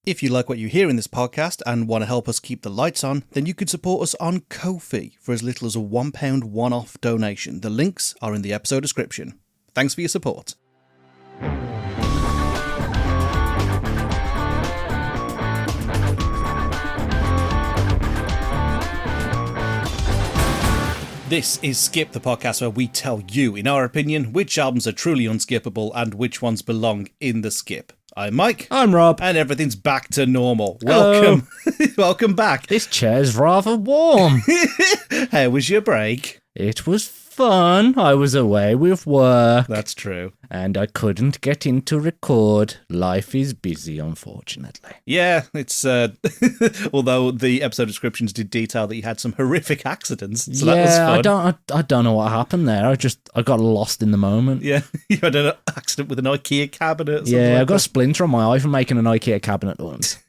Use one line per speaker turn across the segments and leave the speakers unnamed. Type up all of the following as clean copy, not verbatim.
If you like what you hear in this podcast and want to help us keep the lights on, then you could support us on Ko-fi for as little as a £1 one-off donation. The links are in the episode description. Thanks for your support. This is Skip, the podcast where we tell you, in our opinion, which albums are truly unskippable and which ones belong in the skip. I'm Mike.
I'm Rob.
And everything's back to normal.
Hello.
Welcome. Welcome back.
This chair's rather warm.
How was your break?
It was fun. I was away with work.
That's true.
And I couldn't get in to record. Life is busy, unfortunately.
Yeah, it's although the episode descriptions did detail that you had some horrific accidents, so that was fun.
I don't know what happened there. I got lost in the moment.
Yeah, you had an accident with an IKEA cabinet. Or something
yeah,
like
I got a splinter on my eye from making an IKEA cabinet once.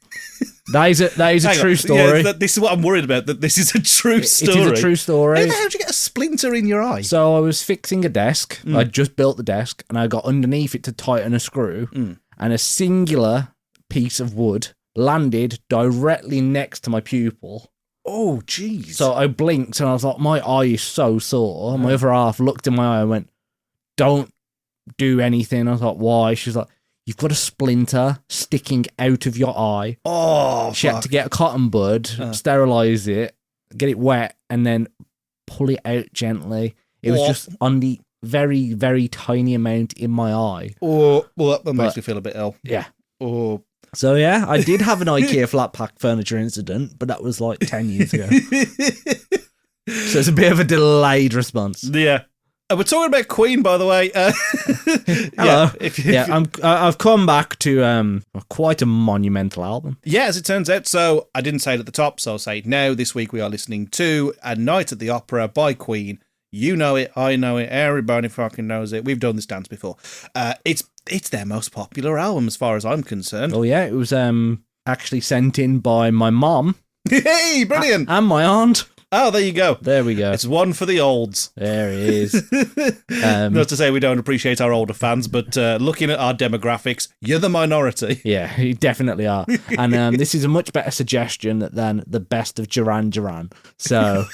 That is a true story.
Yeah, this is what I'm worried about, that this is a true story.
It is a true story.
How the hell did you get a splinter in your eye?
So I was fixing a desk. I'd just built the desk, and I got underneath it to tighten a screw, and a singular piece of wood landed directly next to my pupil.
Oh, jeez.
So I blinked, and I was like, my eye is so sore. My other half looked in my eye and went, don't do anything. I was like, why? She was like, you've got a splinter sticking out of your eye.
Oh,
she had to get a cotton bud, sterilise it, get it wet, and then pull it out gently. It was just on the very, very tiny amount in my eye.
Oh, well, that makes me feel a bit ill.
Yeah.
Oh.
So, yeah, I did have an IKEA flat pack furniture incident, but that was like 10 years ago. So it's a bit of a delayed response.
Yeah. We're talking about Queen, by the way.
Hello. I've come back to quite a monumental album.
Yeah, as it turns out. So I didn't say it at the top, so I'll say it now. This week we are listening to A Night at the Opera by Queen. You know it, I know it, everybody fucking knows it. We've done this dance before. It's their most popular album as far as I'm concerned.
Oh yeah, it was actually sent in by my mom.
Hey, brilliant!
And my aunt.
Oh, there you go.
There we go.
It's one for the olds.
There it is.
Not to say we don't appreciate our older fans, but looking at our demographics, you're the minority.
Yeah, you definitely are. And this is a much better suggestion than the best of Duran Duran. So...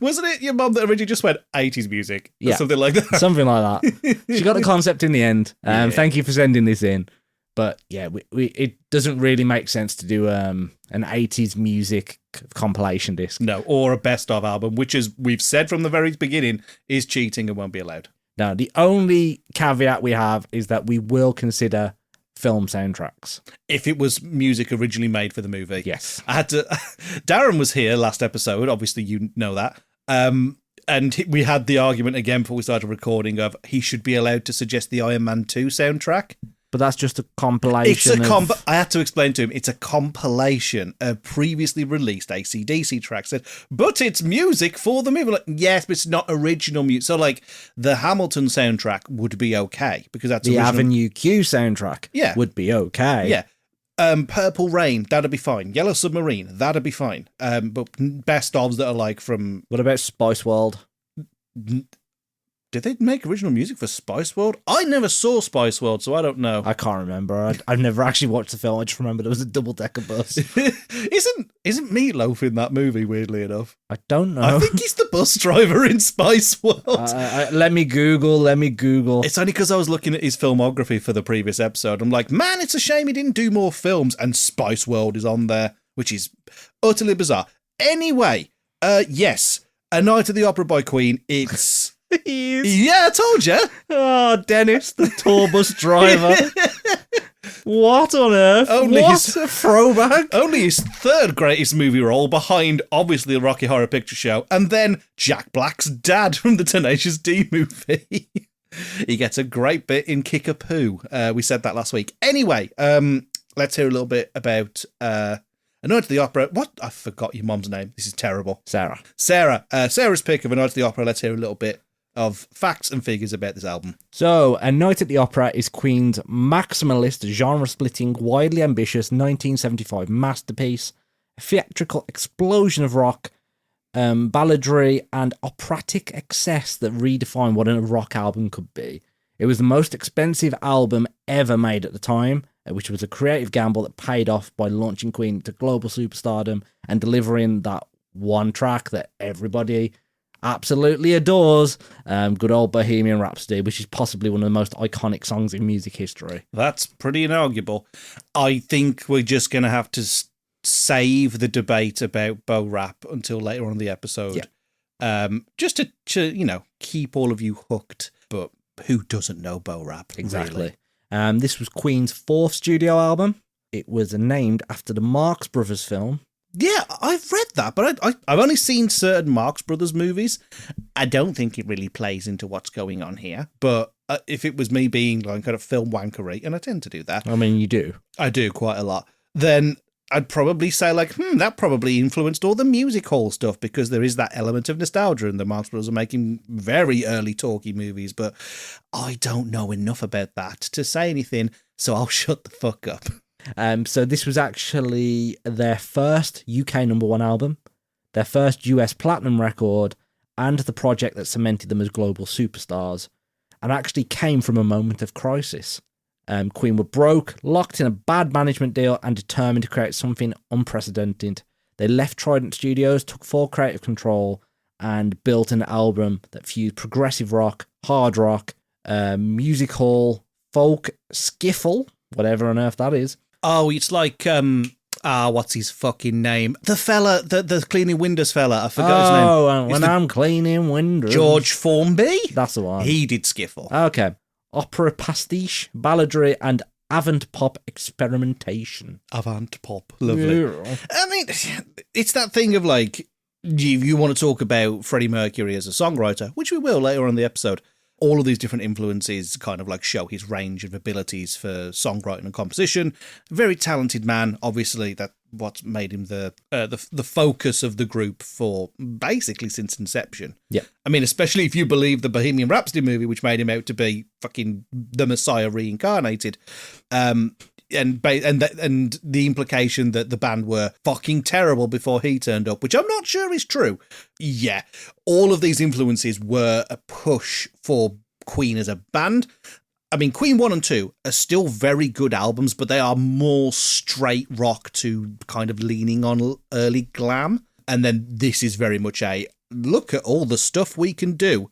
Wasn't it your mum that originally just went 80s music?
Yeah.
Something like that.
Something like that. She got the concept in the end. Thank you for sending this in. But yeah, it doesn't really make sense to do an 80s music compilation disc.
No, or a best of album, which, as we've said from the very beginning, is cheating and won't be allowed.
Now, the only caveat we have is that we will consider film soundtracks.
If it was music originally made for the movie.
Yes.
Darren was here last episode, obviously you know that. And we had the argument again before we started recording of he should be allowed to suggest the Iron Man 2 soundtrack.
But that's just a compilation.
I had to explain to him, it's a compilation of previously released AC/DC tracks. But it's music for the movie. Like, yes, but it's not original music. So, like, the Hamilton soundtrack would be okay because that's
the
original.
Avenue Q soundtrack.
Yeah.
Would be okay.
Yeah. Purple Rain, that'd be fine. Yellow Submarine, that'd be fine. But best ofs that are like from...
What about Spice World?
Did they make original music for Spice World? I never saw Spice World, so I don't know.
I can't remember. I've never actually watched the film. I just remember there was a double-decker bus.
Isn't Meatloaf in that movie, weirdly enough?
I don't know.
I think he's the bus driver in Spice World.
Let me Google.
It's only because I was looking at his filmography for the previous episode. I'm like, man, it's a shame he didn't do more films, and Spice World is on there, which is utterly bizarre. Anyway, yes, A Night at the Opera by Queen. It's... Yeah, I told you.
Oh, Dennis, the tour bus driver. What on earth? A throwback.
Only his third greatest movie role, behind obviously the Rocky Horror Picture Show, and then Jack Black's dad from the Tenacious D movie. He gets a great bit in Kickapoo. We said that last week. Anyway, let's hear a little bit about A Night at the Opera. What? I forgot your mom's name. This is terrible.
Sarah.
Sarah's pick of A Night at the Opera. Let's hear a little bit of facts and figures about this album.
So, A Night at the Opera is Queen's maximalist, genre-splitting, widely ambitious 1975 masterpiece, a theatrical explosion of rock, balladry, and operatic excess that redefined what a rock album could be. It was the most expensive album ever made at the time, which was a creative gamble that paid off by launching Queen to global superstardom and delivering that one track that everybody absolutely adores, good old Bohemian Rhapsody, which is possibly one of the most iconic songs in music history.
That's pretty inarguable. I think we're just going to have to save the debate about Bo Rap until later on in the episode. Yeah. Just to keep all of you hooked. But who doesn't know Bo Rap?
Exactly.
Really?
This was Queen's 4th studio album. It was named after the Marx Brothers film.
Yeah, I've read that, but I've only seen certain Marx Brothers movies. I don't think it really plays into what's going on here. But if it was me being like kind of film wankery, and I tend to do that.
I mean, you do.
I do quite a lot. Then I'd probably say like, that probably influenced all the music hall stuff because there is that element of nostalgia and the Marx Brothers are making very early talkie movies, but I don't know enough about that to say anything, so I'll shut the fuck up.
So this was actually their first UK #1 album, their first US platinum record, and the project that cemented them as global superstars, and actually came from a moment of crisis. Queen were broke, locked in a bad management deal, and determined to create something unprecedented. They left Trident Studios, took full creative control, and built an album that fused progressive rock, hard rock, music hall, folk, skiffle, whatever on earth that is.
Oh, it's like, what's his fucking name? The fella, the cleaning windows fella, I forgot his name.
Oh, when I'm cleaning windows.
George Formby?
That's the one.
He did skiffle.
Okay. Opera pastiche, balladry, and avant pop experimentation.
Avant pop, lovely.
Yeah.
I mean, it's that thing of like, you want to talk about Freddie Mercury as a songwriter, which we will later on in the episode. All of these different influences kind of like show his range of abilities for songwriting and composition. Very talented man. Obviously, that's what's made him the focus of the group for basically since inception.
Yeah.
I mean, especially if you believe the Bohemian Rhapsody movie, which made him out to be fucking the Messiah reincarnated. And the implication that the band were fucking terrible before he turned up, which I'm not sure is true. Yeah, all of these influences were a push for Queen as a band. I mean, Queen 1 and 2 are still very good albums, but they are more straight rock to kind of leaning on early glam. And then this is very much a look at all the stuff we can do.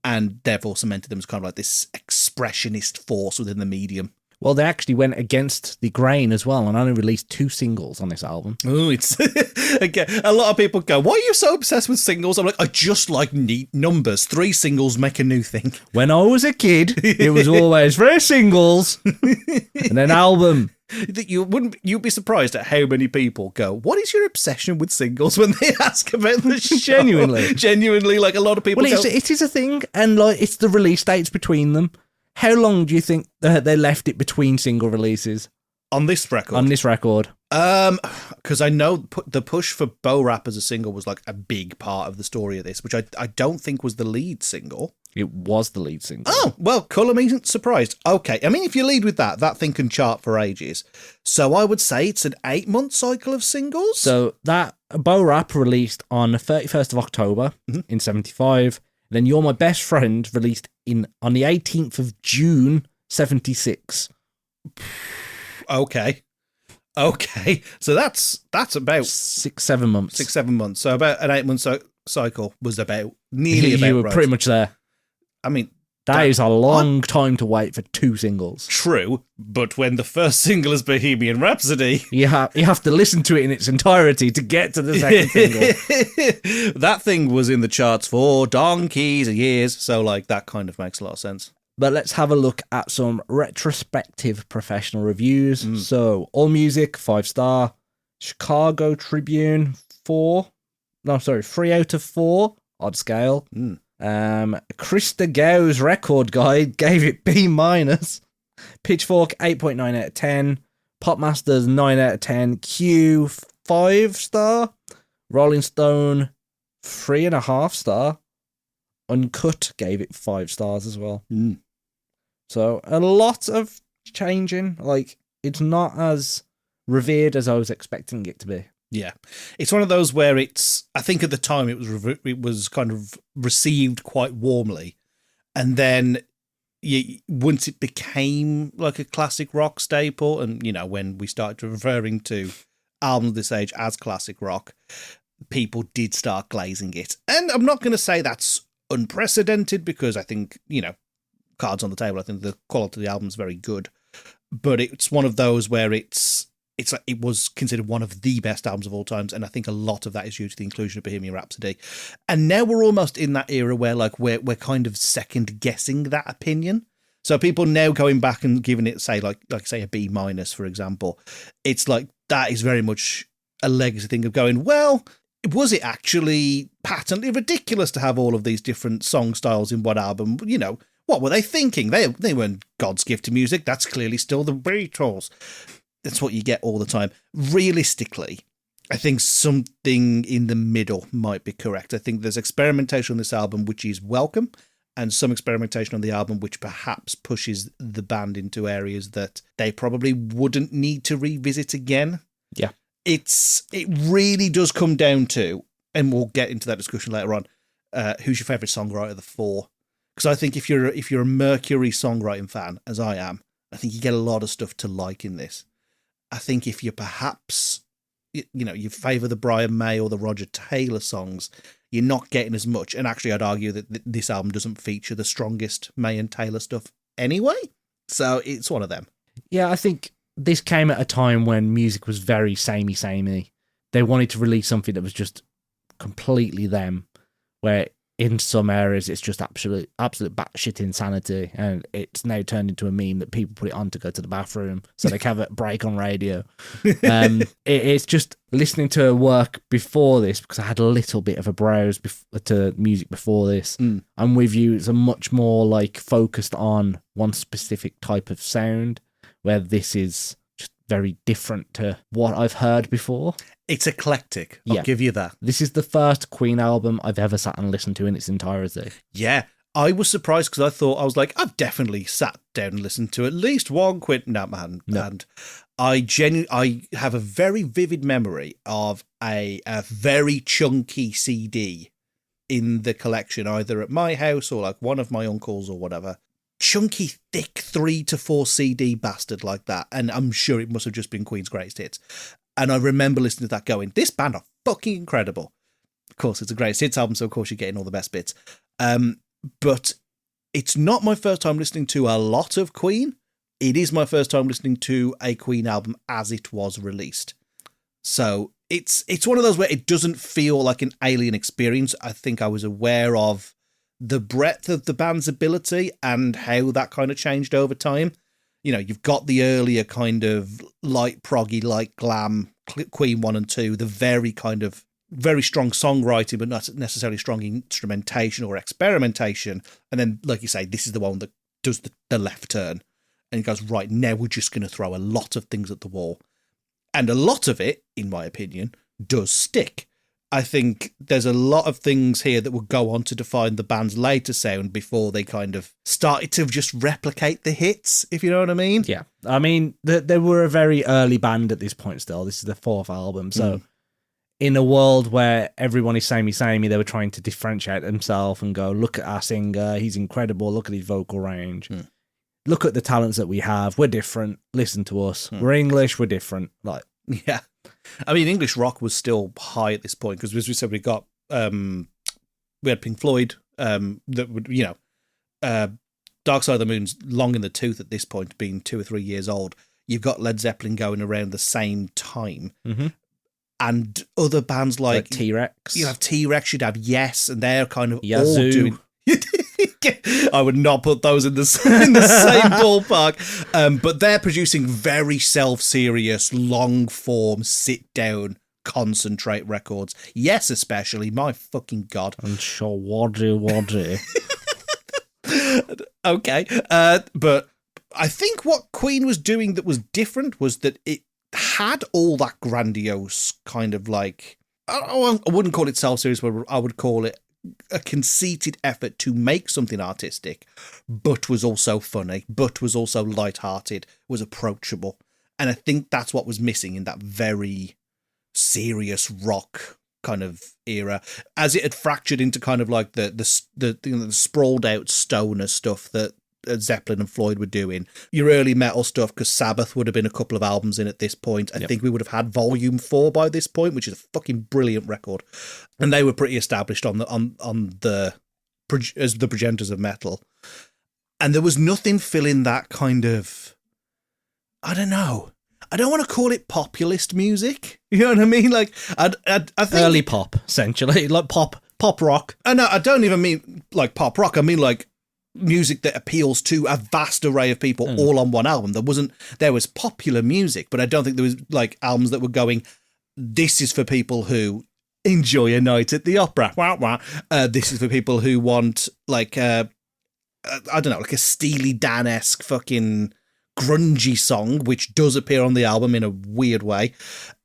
And therefore cemented them as kind of like this expressionist force within the medium.
Well, they actually went against the grain as well and only released 2 singles on this album.
Oh, it's again, a lot of people go, why are you so obsessed with singles? I'm like, I just like neat numbers. 3 singles make a new thing.
When I was a kid, it was always 3 singles and an album.
You'd be surprised at how many people go, what is your obsession with singles when they ask about the show? Genuinely, like a lot of people
well, it is a thing, and like it's the release dates between them. How long do you think that they left it between single releases?
On this record? Because I know the push for Bo Rap as a single was like a big part of the story of this, which I don't think was the lead single.
It was the lead single.
Oh, well, colour me surprised. Okay, I mean, if you lead with that thing can chart for ages. So I would say it's an 8-month cycle of singles.
So that Bo Rap released on the 31st of October in 75. Then You're My Best Friend released on the 18th of June 76.
Okay. So that's about
6-7 months.
6-7 months. So about an 8-month cycle was about nearly about
you were
right.
pretty much there.
I mean,
that is a long time to wait for 2 singles.
True, but when the first single is Bohemian Rhapsody,
you have to listen to it in its entirety to get to the second single.
That thing was in the charts for donkeys and years, so like that kind of makes a lot of sense.
But let's have a look at some retrospective professional reviews. So, AllMusic 5-star, Chicago Tribune 3 out of 4, odd scale. Krista Gow's Record Guide gave it B-. Pitchfork 8.9 out of 10. Popmasters 9 out of 10. Q 5-star. Rolling Stone 3.5 star. Uncut gave it 5 stars as well. So a lot of changing. Like, it's not as revered as I was expecting it to be.
Yeah, it's one of those where I think at the time it was kind of received quite warmly, and then once it became like a classic rock staple, and when we started referring to albums of this age as classic rock, people did start glazing it. And I'm not going to say that's unprecedented, because I think, cards on the table, I think the quality of the album is very good. But it's one of those where it's like it was considered one of the best albums of all times, and I think a lot of that is due to the inclusion of Bohemian Rhapsody. And now we're almost in that era where like we're kind of second guessing that opinion. So people now going back and giving it, say like say a B minus, for example, it's like that is very much a legacy thing of going, well, was it actually patently ridiculous to have all of these different song styles in one album? What were they thinking? They weren't God's gift to music. That's clearly still the Beatles. That's what you get all the time. Realistically, I think something in the middle might be correct. I think there's experimentation on this album which is welcome, and some experimentation on the album which perhaps pushes the band into areas that they probably wouldn't need to revisit again.
Yeah.
It really does come down to, and we'll get into that discussion later on, who's your favourite songwriter of the four. Because I think if you're a Mercury songwriting fan, as I am, I think you get a lot of stuff to like in this. I think if you perhaps, you favour the Brian May or the Roger Taylor songs, you're not getting as much. And actually, I'd argue that this album doesn't feature the strongest May and Taylor stuff anyway. So it's one of them.
Yeah, I think this came at a time when music was very samey. They wanted to release something that was just completely them, where in some areas it's just absolute batshit insanity, and it's now turned into a meme that people put it on to go to the bathroom so they can have a break on radio. It's just listening to work before this, because I had a little bit of a browse to music before this. I'm with you, it's a much more like focused on one specific type of sound, where this is just very different to what I've heard before.
It's eclectic. I'll give you that.
This is the first Queen album I've ever sat and listened to in its entirety.
Yeah. I was surprised, because I was like, I've definitely sat down and listened to at least one Queen. No, man. No. And I have a very vivid memory of a very chunky CD in the collection, either at my house or like one of my uncles or whatever. Chunky, thick 3 to 4 CD bastard like that. And I'm sure it must have just been Queen's Greatest Hits. And I remember listening to that going, this band are fucking incredible. Of course, it's a greatest hits album, so of course you're getting all the best bits. But it's not my first time listening to a lot of Queen. It is my first time listening to a Queen album as it was released. So it's one of those where it doesn't feel like an alien experience. I think I was aware of the breadth of the band's ability and how that kind of changed over time. You've got the earlier kind of light proggy, light glam Queen 1 and 2, the very kind of very strong songwriting, but not necessarily strong instrumentation or experimentation. And then, like you say, this is the one that does the left turn and goes, right, now we're just going to throw a lot of things at the wall. And a lot of it, in my opinion, does stick. I think there's a lot of things here that would go on to define the band's later sound before they kind of started to just replicate the hits, if you know what I mean.
Yeah. I mean, they were a very early band at this point still. This is the 4th album. So in a world where everyone is samey, they were trying to differentiate themselves and go, look at our singer, he's incredible, look at his vocal range. Look at the talents that we have, we're different, listen to us. We're English, we're different. Like,
yeah. I mean, English rock was still high at this point, because as we said, we had Pink Floyd, that would, Dark Side of the Moon's long in the tooth at this point, being 2 or 3 years old. You've got Led Zeppelin going around the same time. And other bands like
T-Rex.
You have T-Rex, you'd have Yes, and they're kind of
Yazoo.
all doing... I would not put those in the same ballpark. But they're producing very self-serious, long-form, sit-down, concentrate records. Yes, especially. My fucking God.
And sure, waddy.
Okay. But I think what Queen was doing that was different was that it had all that grandiose kind of like... I wouldn't call it self-serious, but I would call it a conceited effort to make something artistic, but was also funny, but was also light-hearted, was approachable. And I think that's what was missing in that very serious rock kind of era, as it had fractured into kind of like the sprawled out stoner stuff that Zeppelin and Floyd were doing. Your early metal stuff, because Sabbath would have been a couple of albums in at this point. I think we would have had Volume 4 by this point, which is a fucking brilliant record. And they were pretty established as the progenitors of metal. And there was nothing filling that kind of, I don't know. I don't want to call it populist music. You know what I mean? Like, I think
early pop, essentially, like pop rock.
I don't even mean like pop rock. I mean like music that appeals to a vast array of people all on one album. There was popular music, but I don't think there was like albums that were going, this is for people who enjoy a night at the opera. Wah, wah. This is for people who want like I don't know, like a Steely Dan-esque fucking grungy song, which does appear on the album in a weird way.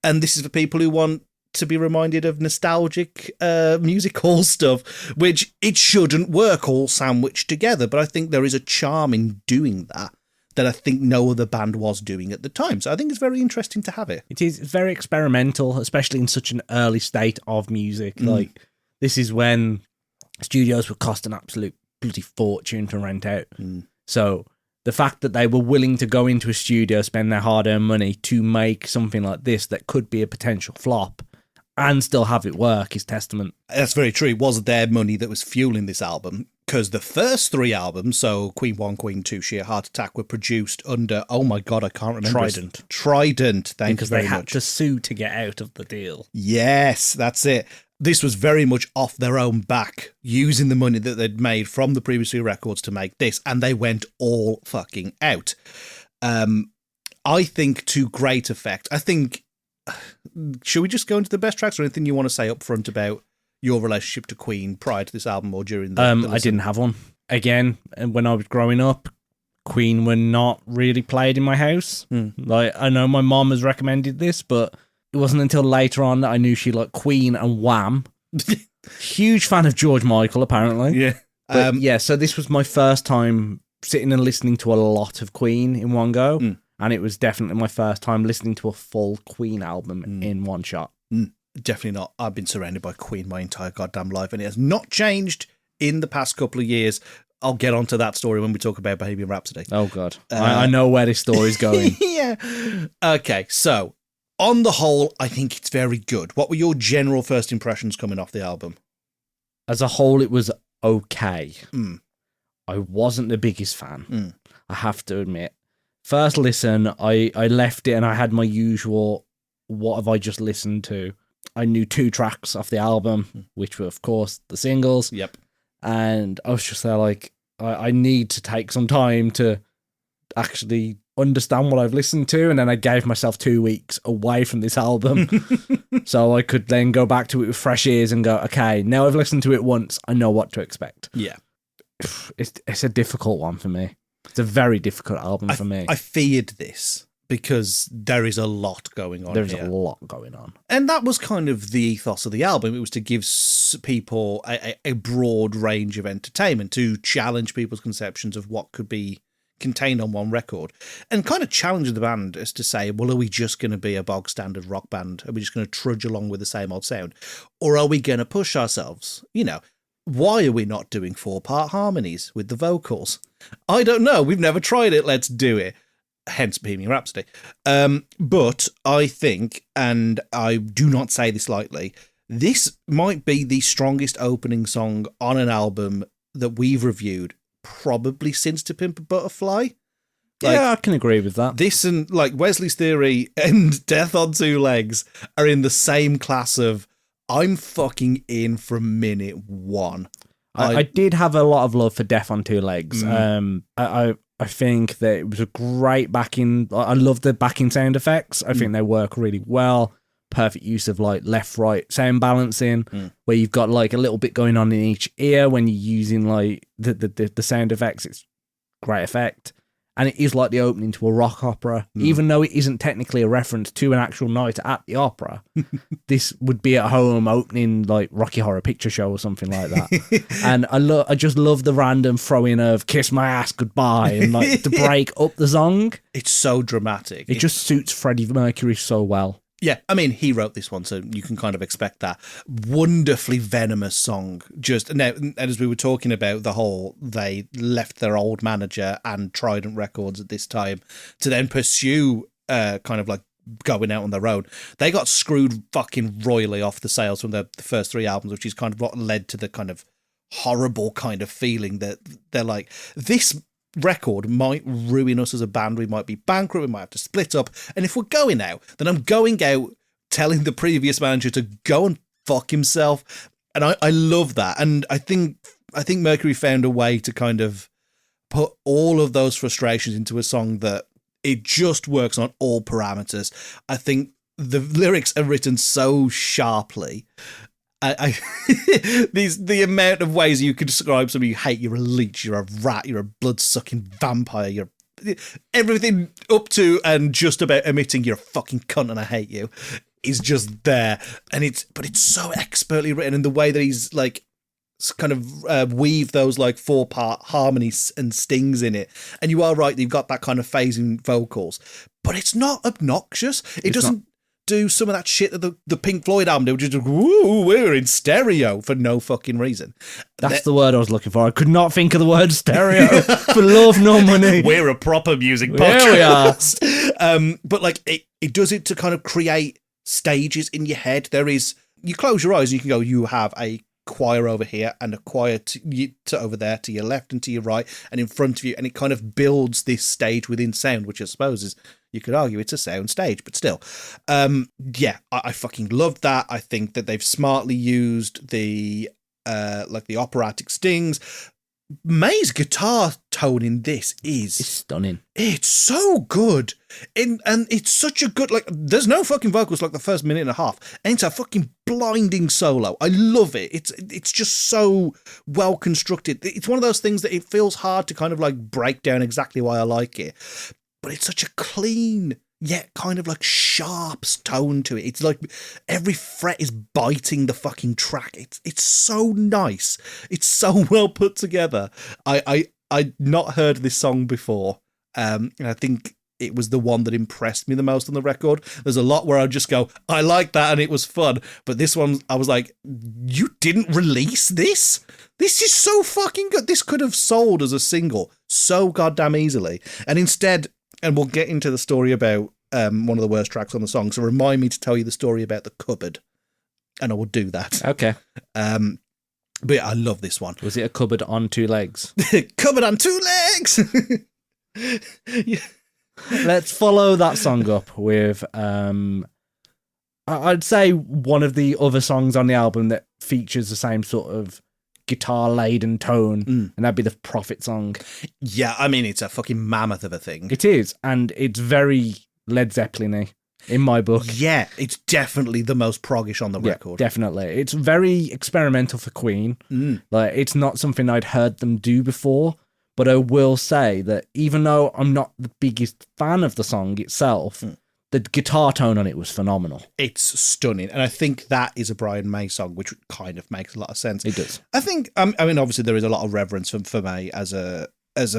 And this is for people who want to be reminded of nostalgic music hall stuff, which it shouldn't work all sandwiched together. But I think there is a charm in doing that I think no other band was doing at the time. So I think it's very interesting to have it.
It is very experimental, especially in such an early state of music. Like, this is when studios would cost an absolute bloody fortune to rent out. So the fact that they were willing to go into a studio, spend their hard-earned money to make something like this that could be a potential flop and still have it work is testament.
That's very true. It was their money that was fueling this album, because the first 3 albums, so Queen 1, Queen 2, Sheer Heart Attack, were produced under, oh my God, I can't remember. Trident, thank you very much. Because
they had to sue to get out of the deal.
Yes, that's it. This was very much off their own back, using the money that they'd made from the previous 3 records to make this, and they went all fucking out. I think to great effect. I think, should we just go into the best tracks, or anything you want to say up front about your relationship to Queen prior to this album or during the
I didn't have one. Again, when I was growing up, Queen were not really played in my house. Like, I know my mom has recommended this, but it wasn't until later on that I knew she liked Queen and Wham. Huge fan of George Michael, apparently.
Yeah.
But so this was my first time sitting and listening to a lot of Queen in one go. And it was definitely my first time listening to a full Queen album in one shot.
Definitely not. I've been surrounded by Queen my entire goddamn life, and it has not changed in the past couple of years. I'll get onto that story when we talk about Bohemian Rhapsody.
Oh, God. I know where this story's going.
Yeah. Okay, so on the whole, I think it's very good. What were your general first impressions coming off the album?
As a whole, it was okay. I wasn't the biggest fan, I have to admit. First listen, I left it and I had my usual, what have I just listened to? I knew 2 tracks off the album, which were, of course, the singles.
Yep.
And I was just there like, I need to take some time to actually understand what I've listened to. And then I gave myself 2 weeks away from this album so I could then go back to it with fresh ears and go, okay, now I've listened to it once, I know what to expect.
Yeah.
It's a difficult one for me. It's a very difficult album for me.
I feared this because there is a lot going on.
There's a lot going on.
And that was kind of the ethos of the album. It was to give people a broad range of entertainment, to challenge people's conceptions of what could be contained on one record, and kind of challenge the band as to say, well, are we just going to be a bog standard rock band? Are we just going to trudge along with the same old sound? Or are we going to push ourselves? You know, why are we not doing 4-part harmonies with the vocals? I don't know. We've never tried it. Let's do it. Hence Bohemian Rhapsody. But I think, and I do not say this lightly, this might be the strongest opening song on an album that we've reviewed probably since To Pimp a Butterfly.
Yeah, I can agree with that.
This and like Wesley's Theory and Death on Two Legs are in the same class of I'm fucking in from minute one.
I did have a lot of love for Death on Two Legs. I think that it was a great backing. I love the backing sound effects. I think they work really well. Perfect use of like left, right sound balancing, where you've got like a little bit going on in each ear when you're using like the sound effects. It's great effect. And it is like the opening to a rock opera, even though it isn't technically a reference to an actual night at the opera. This would be at home opening like Rocky Horror Picture Show or something like that. And I just love the random throw-in of "Kiss My Ass Goodbye" and like to break up the song.
It's so dramatic.
It just suits Freddie Mercury so well.
Yeah, I mean, he wrote this one, so you can kind of expect that. Wonderfully venomous song. Just now, as we were talking about the whole, they left their old manager and Trident Records at this time to then pursue kind of like going out on their own. They got screwed fucking royally off the sales from the first 3 albums, which is kind of what led to the kind of horrible kind of feeling that they're like, this record might ruin us as a band. We might be bankrupt. We might have to split up. And if we're going out, then I'm going out telling the previous manager to go and fuck himself. And I love that. And I think Mercury found a way to kind of put all of those frustrations into a song that it just works on all parameters. I think the lyrics are written so sharply. The amount of ways you could describe somebody you hate. You're a leech, you're a rat, you're a blood-sucking vampire, you're everything up to and just about admitting you're a fucking cunt and I hate you is just there. And it's so expertly written in the way that he's like kind of weave those like 4-part harmonies and stings in it. And you are right, you've got that kind of phasing vocals, but it's not obnoxious. It doesn't do some of that shit that the Pink Floyd album did, which is woo, we're in stereo for no fucking reason.
That's the word I was looking for. I could not think of the word stereo. For love nor money.
We're a proper music podcast. There we are. But like it does it to kind of create stages in your head. You close your eyes and you can go, you have a choir over here and a choir to over there, to your left and to your right and in front of you, and it kind of builds this stage within sound, which I suppose is, you could argue it's a sound stage, but still. I fucking loved that. I think that they've smartly used the operatic stings. May's guitar tone in this it's
stunning.
It's so good. And it's such a good, like, there's no fucking vocals like the first minute and a half. And it's a fucking blinding solo. I love it. It's just so well constructed. It's one of those things that it feels hard to kind of like break down exactly why I like it. But it's such a clean, yet kind of like sharp tone to it. It's like every fret is biting the fucking track. It's so nice. It's so well put together. I'd not heard this song before. And I think it was the one that impressed me the most on the record. There's a lot where I just go, I like that and it was fun. But this one, I was like, you didn't release this? This is so fucking good. This could have sold as a single so goddamn easily. And instead, and we'll get into the story about one of the worst tracks on the song. So remind me to tell you the story about the cupboard, and I will do that.
Okay.
But yeah, I love this one.
Was it a cupboard on 2 legs?
Cupboard on 2 legs. Yeah.
Let's follow that song up with I'd say one of the other songs on the album that features the same sort of guitar-laden tone, and that'd be the Prophet song. Yeah,
I mean, it's a fucking mammoth of a thing.
It is, and it's very Led Zeppelin-y in my book.
Yeah, it's definitely the most proggish on the record.
Definitely. It's very experimental for Queen. Like, it's not something I'd heard them do before, but I will say that even though I'm not the biggest fan of the song itself, the guitar tone on it was phenomenal.
It's stunning. And I think that is a Brian May song, which kind of makes a lot of sense.
It does.
I think, I mean, obviously there is a lot of reverence for May as a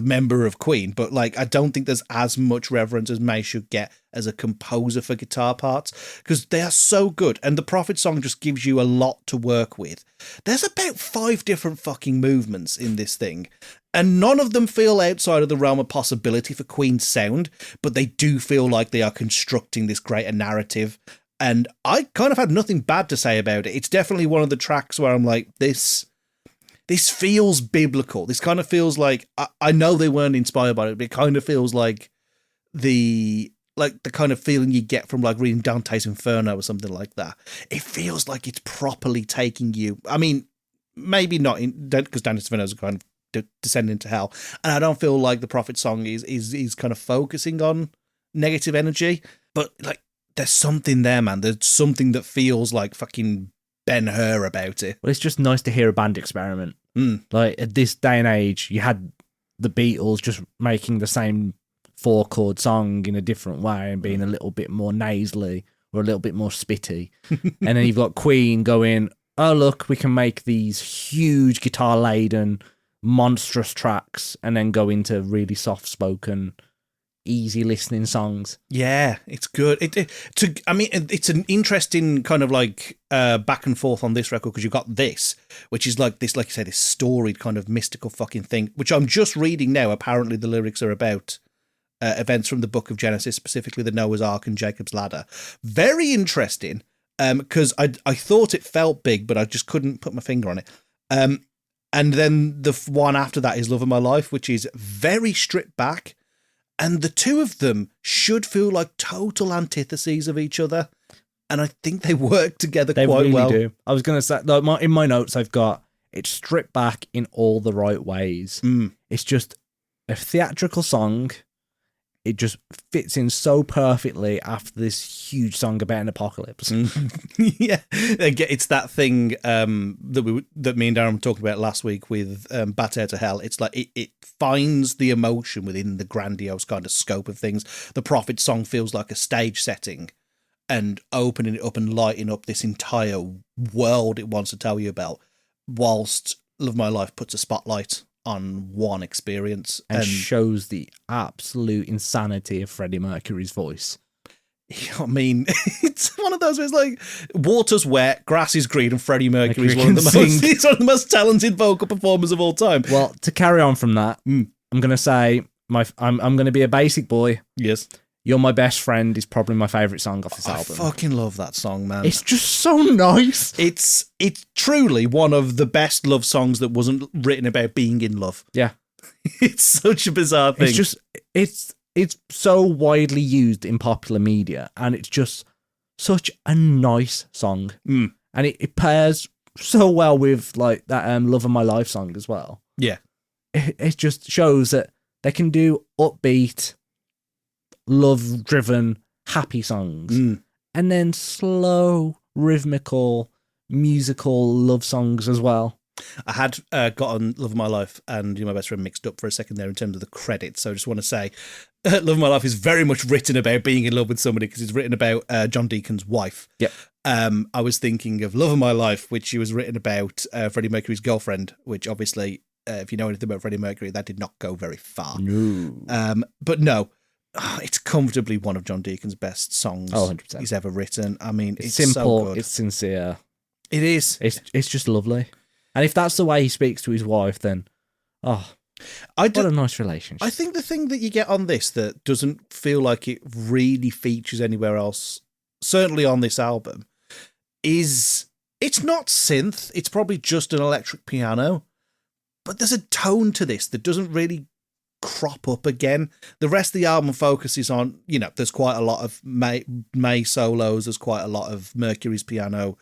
member of Queen, but like, I don't think there's as much reverence as May should get as a composer for guitar parts, because they are so good. And the Prophet song just gives you a lot to work with. There's about 5 different fucking movements in this thing, and none of them feel outside of the realm of possibility for Queen's sound, but they do feel like they are constructing this greater narrative. And I kind of had nothing bad to say about it. It's definitely one of the tracks where I'm like, this feels biblical. This kind of feels like, I know they weren't inspired by it, but it kind of feels like the kind of feeling you get from like reading Dante's Inferno or something like that. It feels like it's properly taking you. I mean, maybe not, because Dante's Inferno is kind of descending into hell, and I don't feel like the Prophet song is kind of focusing on negative energy, but like there's something there, man. There's something that feels like fucking Ben-Hur about it.
Well, it's just nice to hear a band experiment. Like, at this day and age, you had the Beatles just making the same 4-chord song in a different way and being a little bit more nasally or a little bit more spitty. And then you've got Queen going, oh, look, we can make these huge guitar-laden, monstrous tracks and then go into really soft-spoken, easy listening songs.
Yeah, it's good. It's an interesting kind of like back and forth on this record because you've got this, which is like this, like you say, this storied kind of mystical fucking thing, which I'm just reading now. Apparently, the lyrics are about events from the Book of Genesis, specifically the Noah's Ark and Jacob's Ladder. Very interesting, because I thought it felt big, but I just couldn't put my finger on it. And then the one after that is Love of My Life, which is very stripped back. And the two of them should feel like total antitheses of each other. And I think they work together quite
really
well.
Do. I was going to say, like, in my notes, I've got it's stripped back in all the right ways. It's just a theatrical song. It just fits in so perfectly after this huge song about an apocalypse.
Yeah, it's that thing that me and Darren were talking about last week with Bat Out to Hell. It's like it finds the emotion within the grandiose kind of scope of things. The Prophet song feels like a stage setting and opening it up and lighting up this entire world it wants to tell you about, whilst Love My Life puts a spotlight on one experience
and shows the absolute insanity of Freddie Mercury's voice.
I mean, it's one of those where it's like water's wet, grass is green, and Freddie Mercury's one of the most talented vocal performers of all time.
Well, to carry on from that, I'm going to say I'm going to be a basic boy.
Yes.
You're My Best Friend is probably my favourite song off this album.
I fucking love that song, man.
It's just so nice.
It's truly one of the best love songs that wasn't written about being in love.
Yeah.
It's such a bizarre thing.
It's just, it's so widely used in popular media, and it's just such a nice song. And it pairs so well with like that Love of My Life song as well.
Yeah.
It just shows that they can do upbeat, love-driven, happy songs, and then slow, rhythmical, musical love songs as well.
I had gotten Love of My Life and You're My Best Friend mixed up for a second there in terms of the credits, so I just want to say Love of My Life is very much written about being in love with somebody because it's written about John Deacon's wife.
Yep.
I was thinking of Love of My Life, which was written about Freddie Mercury's girlfriend, which obviously, if you know anything about Freddie Mercury, that did not go very far.
No.
But no. It's comfortably one of John Deacon's best songs
100%.
he's ever written. I mean, it's
simple,
so good.
it's sincere.
It is.
It's just lovely. And if that's the way he speaks to his wife, then, what a nice relationship.
I think the thing that you get on this that doesn't feel like it really features anywhere else, certainly on this album, is it's not synth. It's probably just an electric piano. But there's a tone to this that doesn't really crop up again. The rest of the album focuses on, there's quite a lot of May solos, there's quite a lot of Mercury's piano.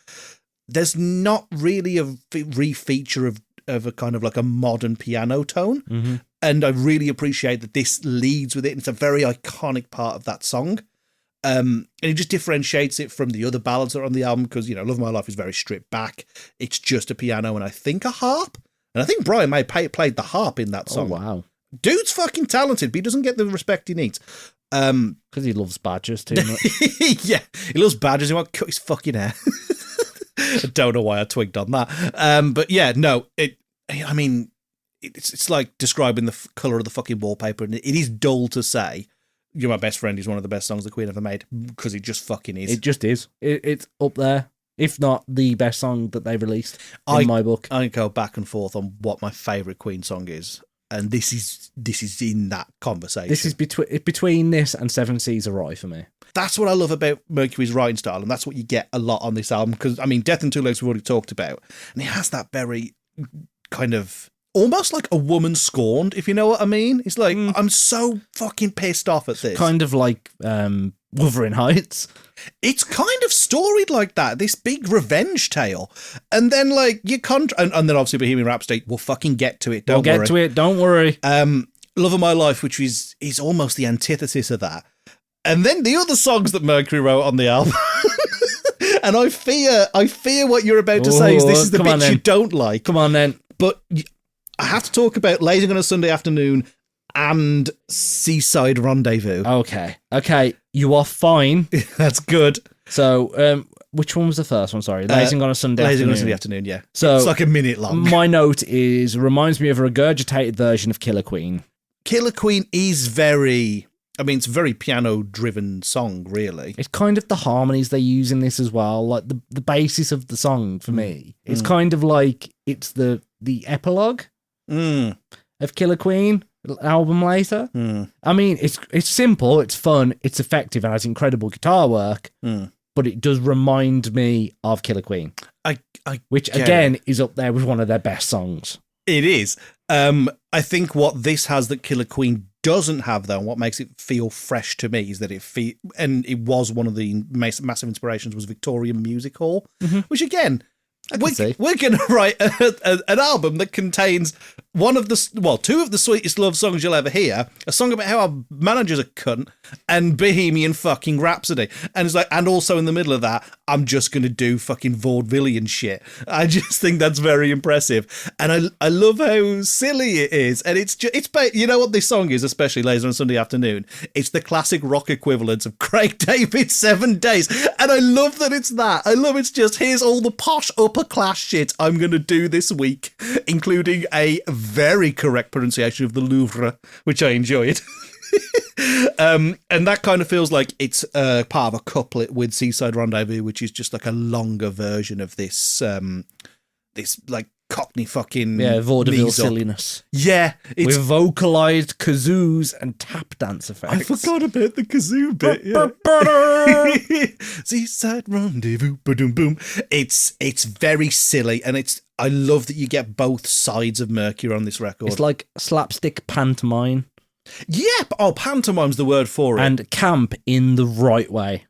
There's not really a re-feature of a kind of like a modern piano tone. And I really appreciate that this leads with it. It's a very iconic part of that song. And it just differentiates it from the other ballads that are on the album because, Love of My Life is very stripped back. It's just a piano and I think a harp. And I think Brian May played the harp in that song.
Oh, wow.
Dude's fucking talented, but he doesn't get the respect he needs.
Because he loves badgers too much.
Yeah, he loves badgers. He won't cut his fucking hair. I don't know why I twigged on that. But yeah, no, it's like describing the colour of the fucking wallpaper, and it is dull to say You're My Best Friend is one of the best songs the Queen ever made, because it just fucking is.
It just is. It's up there, if not the best song that they released in my book.
I go back and forth on what my favourite Queen song is. And this is in that conversation.
This is between this and Seven Seas of Rye for me.
That's what I love about Mercury's writing style, and that's what you get a lot on this album. Because, Death in Two Legs we've already talked about. And it has that very kind of, almost like a woman scorned, if you know what I mean. It's like, I'm so fucking pissed off at this.
Kind of like Wuthering Heights.
It's kind of storied like that, this big revenge tale. And then, like, and then obviously Bohemian Rhapsody, we'll fucking get to it, don't worry.
We'll get to it, don't worry.
Love of My Life, which is almost the antithesis of that. And then the other songs that Mercury wrote on the album. And I fear what you're about to say is this is the bit you don't like.
Come on, then.
But I have to talk about Lazing on a Sunday Afternoon and Seaside Rendezvous.
Okay, you are fine.
That's good.
So, which one was the first one? Sorry, Lazing on a Sunday Afternoon.
Lazing on a Sunday Afternoon, yeah.
So
it's like a minute long.
My note reminds me of a regurgitated version of Killer Queen.
Killer Queen is very I mean, it's a very piano-driven song, really.
It's kind of the harmonies they use in this as well. Like the basis of the song for me. It's kind of like it's the epilogue of Killer Queen album later. I mean, it's simple, it's fun, it's effective, and has incredible guitar work. But it does remind me of Killer Queen, which again is up there with one of their best songs.
It is. I think what this has that Killer Queen doesn't have, though, and what makes it feel fresh to me is that and it was one of the massive inspirations was Victorian Music Hall, which again, we're going to write an album that contains two of the sweetest love songs you'll ever hear, a song about how our manager's a cunt, and Bohemian fucking Rhapsody. And it's like, and also in the middle of that, I'm just going to do fucking vaudevillian shit. I just think that's very impressive. And I love how silly it is. And you know what this song is, especially later on Sunday afternoon? It's the classic rock equivalent of Craig David's 7 Days. And I love that it's that. I love it's just, here's all the posh upper class shit I'm going to do this week, including a very correct pronunciation of the Louvre, which I enjoyed. And that kind of feels like it's part of a couplet with Seaside Rendezvous, which is just like a longer version of this this like Cockney fucking
vaudeville silliness.
Yeah,
with vocalized kazoos and tap dance effects.
I forgot about the kazoo bit. Yeah. Seaside Rendezvous, boom, boom. It's very silly, and I love that you get both sides of Mercury on this record.
It's like slapstick pantomime.
Yep. Oh, pantomime's the word for it.
And camp in the right way.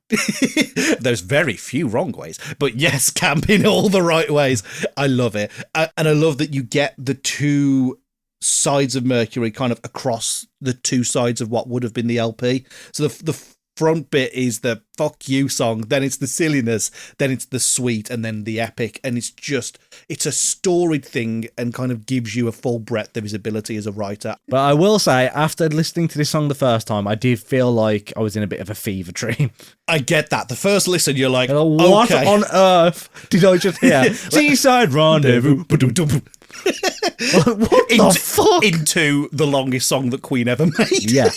There's very few wrong ways, but yes, camp in all the right ways. I love it. And I love that you get the two sides of Mercury kind of across the two sides of what would have been the LP. So the front bit is the fuck you song, then it's the silliness, then it's the sweet, and then the epic. And it's a storied thing and kind of gives you a full breadth of his ability as a writer.
But I will say, after listening to this song the first time, I did feel like I was in a bit of a fever dream.
I get that. The first listen, you're like,
what
okay.
on earth did I just hear? Seaside Rendezvous. What the fuck?
Into the longest song that Queen ever made.
Yeah.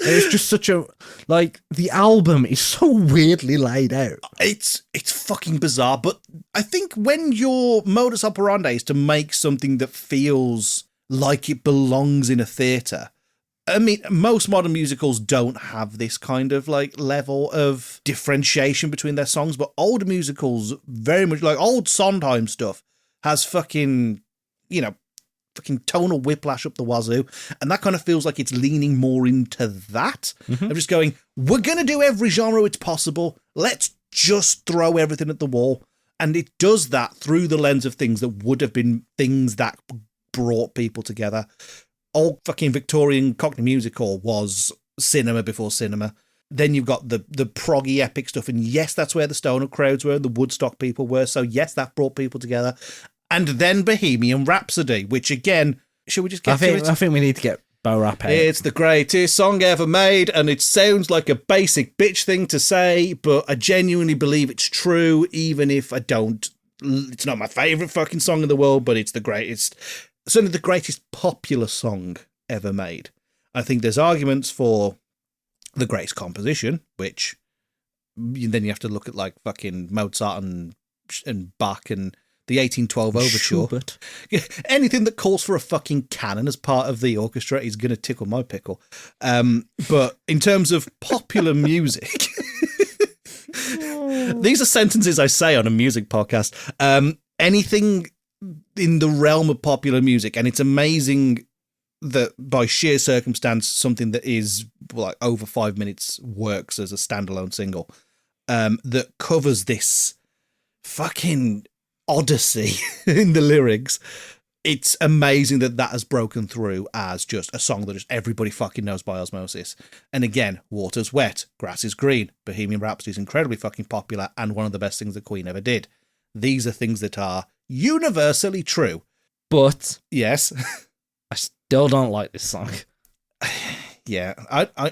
It's just such a, like, the album is so weirdly laid out.
It's fucking bizarre, but I think when your modus operandi is to make something that feels like it belongs in a theatre, I mean, most modern musicals don't have this kind of, like, level of differentiation between their songs, but old musicals very much, like, old Sondheim stuff has fucking, fucking tonal whiplash up the wazoo, and that kind of feels like it's leaning more into that. I'm just going, we're going to do every genre it's possible, let's just throw everything at the wall, and it does that through the lens of things that would have been things that brought people together. Old fucking Victorian Cockney Music Hall was cinema before cinema. Then you've got the proggy epic stuff, and yes, that's where the stoner crowds were, the Woodstock people were, so yes, that brought people together. And then Bohemian Rhapsody, which again, should we just get to it?
I think we need to get Bo Rap out.
It's the greatest song ever made, and it sounds like a basic bitch thing to say, but I genuinely believe it's true, even if I don't. It's not my favourite fucking song in the world, but it's the greatest, certainly the greatest popular song ever made. I think there's arguments for the greatest composition, which then you have to look at like fucking Mozart and Bach and the 1812 Overture.
Schubert.
Anything that calls for a fucking canon as part of the orchestra is going to tickle my pickle. But in terms of popular music, these are sentences I say on a music podcast. Anything in the realm of popular music, and it's amazing that by sheer circumstance, something that is like over 5 minutes works as a standalone single, that covers this fucking odyssey in the lyrics. It's amazing that has broken through as just a song that just everybody fucking knows by osmosis. And again, water's wet, grass is green. Bohemian Rhapsody is incredibly fucking popular and one of the best things that Queen ever did. These are things that are universally true.
But
yes,
I still don't like this song.
Yeah,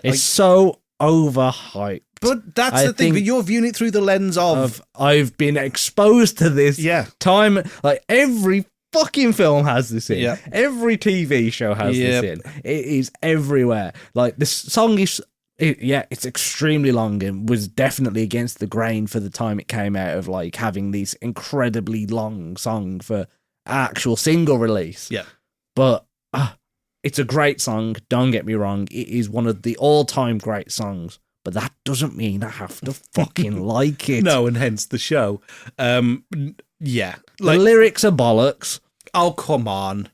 it's so overhyped.
But that's the thing. But you're viewing it through the lens of
I've been exposed to this.
Yeah.
Time, like every fucking film has this in.
Yeah.
Every TV show has this in. It is everywhere. Like, this song is... it's extremely long and was definitely against the grain for the time it came out of, like, having these incredibly long song for actual single release.
Yeah.
But it's a great song, don't get me wrong. It is one of the all-time great songs, but that doesn't mean I have to fucking like it.
No, and hence the show. Yeah.
The lyrics are bollocks.
Oh, come on.